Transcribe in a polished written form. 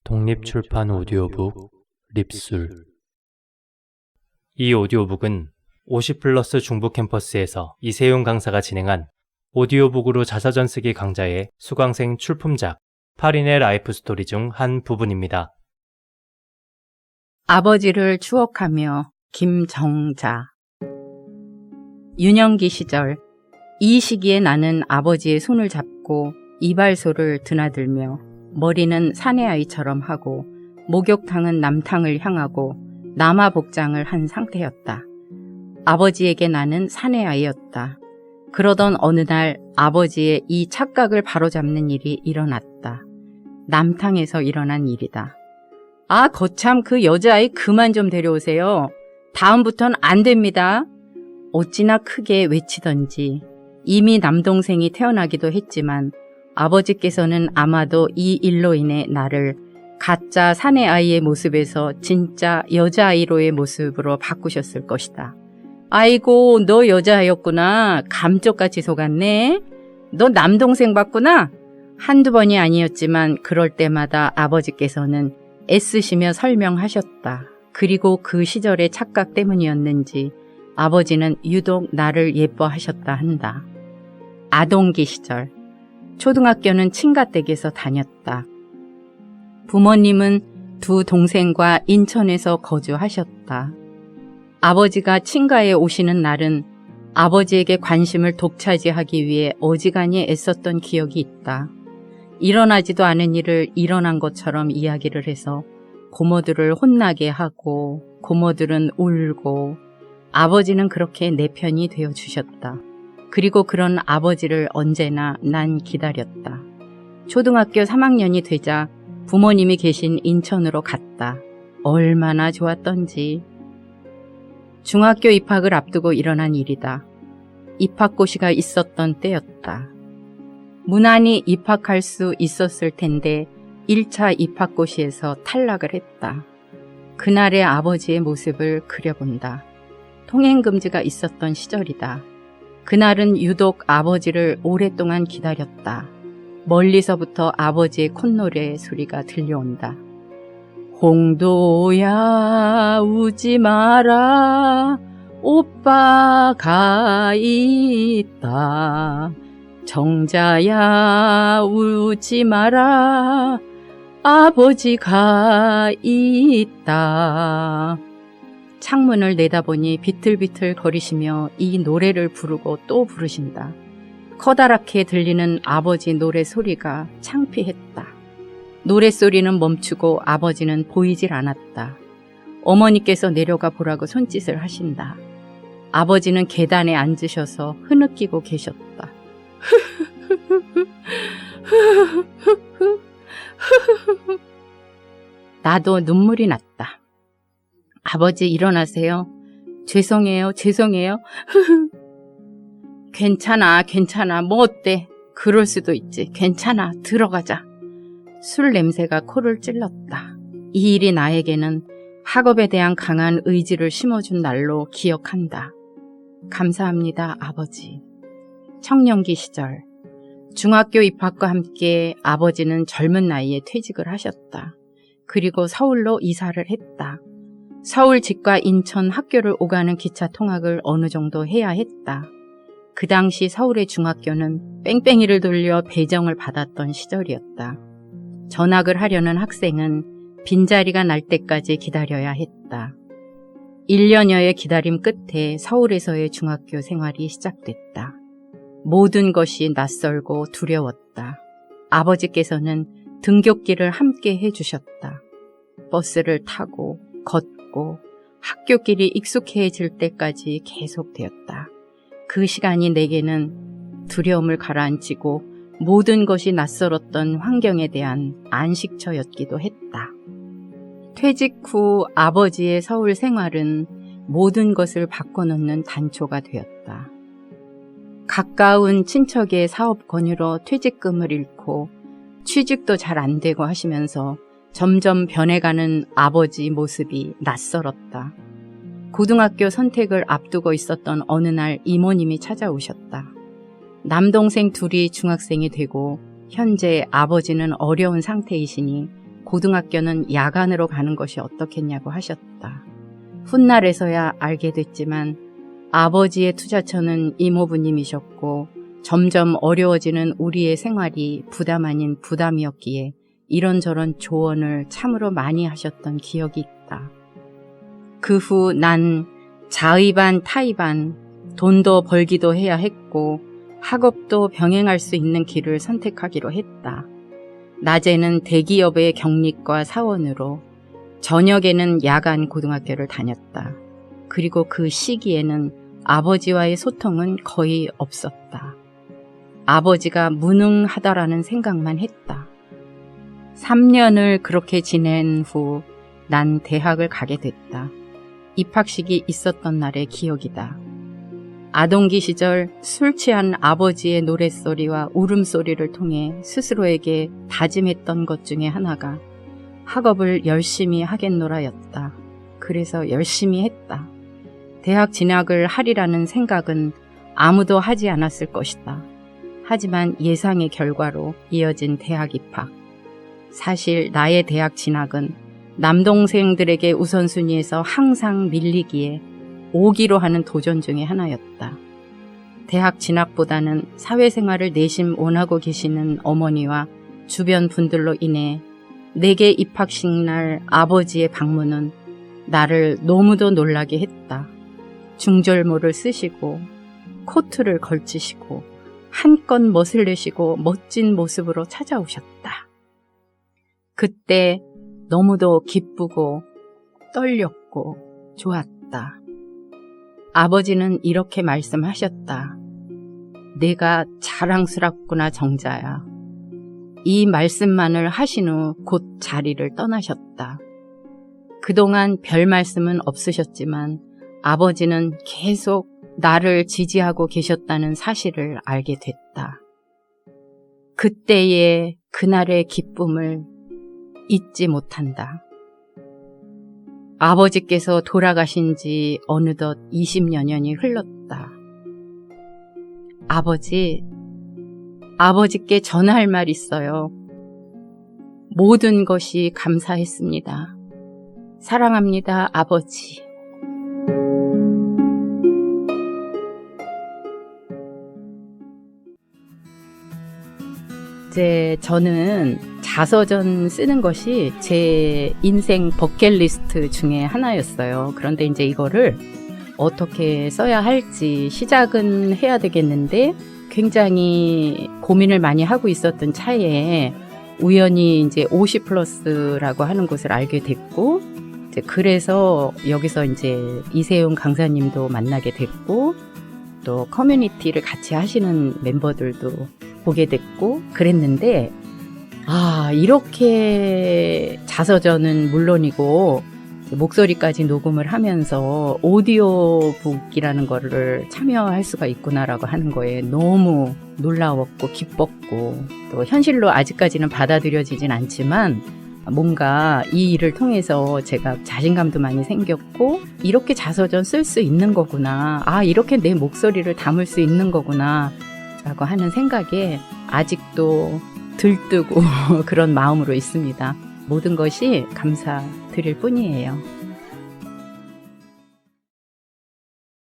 독립출판 오디오북 립술. 이 오디오북은 50+ 중부 캠퍼스에서 이세용 강사가 진행한 오디오북으로 자서전 쓰기 강좌의 수강생 출품작 파린의 라이프 스토리 중 한 부분입니다. 아버지를 추억하며 김정자. 유년기 시절, 이 시기에 나는 아버지의 손을 잡고 이발소를 드나들며 머리는 사내아이처럼 하고 목욕탕은 남탕을 향하고 남아 복장을 한 상태였다. 아버지에게 나는 사내아이였다. 그러던 어느 날 아버지의 이 착각을 바로잡는 일이 일어났다. 남탕에서 일어난 일이다. 아, 거참 그 여자아이 그만 좀 데려오세요. 다음부턴 안 됩니다. 어찌나 크게 외치던지 이미 남동생이 태어나기도 했지만 아버지께서는 아마도 이 일로 인해 나를 가짜 사내아이의 모습에서 진짜 여자아이로의 모습으로 바꾸셨을 것이다. 아이고, 너 여자아이였구나. 감쪽같이 속았네. 너 남동생 봤구나. 한두 번이 아니었지만 그럴 때마다 아버지께서는 애쓰시며 설명하셨다. 그리고 그 시절의 착각 때문이었는지 아버지는 유독 나를 예뻐하셨다 한다. 아동기 시절, 초등학교는 친가댁에서 다녔다. 부모님은 두 동생과 인천에서 거주하셨다. 아버지가 친가에 오시는 날은 아버지에게 관심을 독차지하기 위해 어지간히 애썼던 기억이 있다. 일어나지도 않은 일을 일어난 것처럼 이야기를 해서 고모들을 혼나게 하고 고모들은 울고 아버지는 그렇게 내 편이 되어주셨다. 그리고 그런 아버지를 언제나 난 기다렸다. 초등학교 3학년이 되자 부모님이 계신 인천으로 갔다. 얼마나 좋았던지. 중학교 입학을 앞두고 일어난 일이다. 입학고시가 있었던 때였다. 무난히 입학할 수 있었을 텐데 1차 입학고시에서 탈락을 했다. 그날의 아버지의 모습을 그려본다. 통행금지가 있었던 시절이다. 그날은 유독 아버지를 오랫동안 기다렸다. 멀리서부터 아버지의 콧노래 소리가 들려온다. 홍도야 우지 마라 오빠가 있다. 정자야 우지 마라 아버지가 있다. 창문을 내다보니 비틀비틀 거리시며 이 노래를 부르고 또 부르신다. 커다랗게 들리는 아버지 노래 소리가 창피했다. 노랫소리는 멈추고 아버지는 보이질 않았다. 어머니께서 내려가 보라고 손짓을 하신다. 아버지는 계단에 앉으셔서 흐느끼고 계셨다. 나도 눈물이 났다. 아버지 일어나세요. 죄송해요. 괜찮아. 뭐 어때? 그럴 수도 있지. 괜찮아. 들어가자. 술 냄새가 코를 찔렀다. 이 일이 나에게는 학업에 대한 강한 의지를 심어준 날로 기억한다. 감사합니다, 아버지. 청년기 시절, 중학교 입학과 함께 아버지는 젊은 나이에 퇴직을 하셨다. 그리고 서울로 이사를 했다. 서울 집과 인천 학교를 오가는 기차 통학을 어느 정도 해야 했다. 그 당시 서울의 중학교는 뺑뺑이를 돌려 배정을 받았던 시절이었다. 전학을 하려는 학생은 빈자리가 날 때까지 기다려야 했다. 1년여의 기다림 끝에 서울에서의 중학교 생활이 시작됐다. 모든 것이 낯설고 두려웠다. 아버지께서는 등굣길을 함께 해주셨다. 버스를 타고 걷고 학교길이 익숙해질 때까지 계속되었다. 그 시간이 내게는 두려움을 가라앉히고 모든 것이 낯설었던 환경에 대한 안식처였기도 했다. 퇴직 후 아버지의 서울 생활은 모든 것을 바꿔놓는 단초가 되었다. 가까운 친척의 사업 권유로 퇴직금을 잃고 취직도 잘 안 되고 하시면서 점점 변해가는 아버지 모습이 낯설었다. 고등학교 선택을 앞두고 있었던 어느 날 이모님이 찾아오셨다. 남동생 둘이 중학생이 되고 현재 아버지는 어려운 상태이시니 고등학교는 야간으로 가는 것이 어떻겠냐고 하셨다. 훗날에서야 알게 됐지만 아버지의 투자처는 이모부님이셨고 점점 어려워지는 우리의 생활이 부담 아닌 부담이었기에 이런저런 조언을 참으로 많이 하셨던 기억이 있다. 그 후 난 자의반 타의반 돈도 벌기도 해야 했고 학업도 병행할 수 있는 길을 선택하기로 했다. 낮에는 대기업의 경력과 사원으로 저녁에는 야간 고등학교를 다녔다. 그리고 그 시기에는 아버지와의 소통은 거의 없었다. 아버지가 무능하다라는 생각만 했다. 3년을 그렇게 지낸 후 난 대학을 가게 됐다. 입학식이 있었던 날의 기억이다. 아동기 시절 술 취한 아버지의 노랫소리와 울음소리를 통해 스스로에게 다짐했던 것 중에 하나가 학업을 열심히 하겠노라였다. 그래서 열심히 했다. 대학 진학을 하리라는 생각은 아무도 하지 않았을 것이다. 하지만 예상의 결과로 이어진 대학 입학. 사실 나의 대학 진학은 남동생들에게 우선순위에서 항상 밀리기에 오기로 하는 도전 중에 하나였다. 대학 진학보다는 사회생활을 내심 원하고 계시는 어머니와 주변 분들로 인해 내게 입학식 날 아버지의 방문은 나를 너무도 놀라게 했다. 중절모를 쓰시고 코트를 걸치시고 한껏 멋을 내시고 멋진 모습으로 찾아오셨다. 그때 너무도 기쁘고 떨렸고 좋았다. 아버지는 이렇게 말씀하셨다. 내가 자랑스럽구나 정자야. 이 말씀만을 하신 후 곧 자리를 떠나셨다. 그동안 별 말씀은 없으셨지만 아버지는 계속 나를 지지하고 계셨다는 사실을 알게 됐다. 그때의 그날의 기쁨을 잊지 못한다. 아버지께서 돌아가신 지 어느덧 20여 년이 흘렀다. 아버지께 전할 말 있어요. 모든 것이 감사했습니다. 사랑합니다, 아버지. 이제 저는 자서전 쓰는 것이 제 인생 버킷리스트 중에 하나였어요. 그런데 이제 이거를 어떻게 써야 할지 시작은 해야 되겠는데 굉장히 고민을 많이 하고 있었던 차에 우연히 이제 50 플러스라고 하는 곳을 알게 됐고, 이제 그래서 여기서 이제 이세용 강사님도 만나게 됐고, 또 커뮤니티를 같이 하시는 멤버들도 보게 됐고 그랬는데, 이렇게 자서전은 물론이고 목소리까지 녹음을 하면서 오디오북이라는 거를 참여할 수가 있구나라고 하는 거에 너무 놀라웠고 기뻤고, 또 현실로 아직까지는 받아들여지진 않지만 뭔가 이 일을 통해서 제가 자신감도 많이 생겼고, 이렇게 자서전 쓸 수 있는 거구나, 이렇게 내 목소리를 담을 수 있는 거구나 라고 하는 생각에 아직도 들뜨고 그런 마음으로 있습니다. 모든 것이 감사드릴 뿐이에요.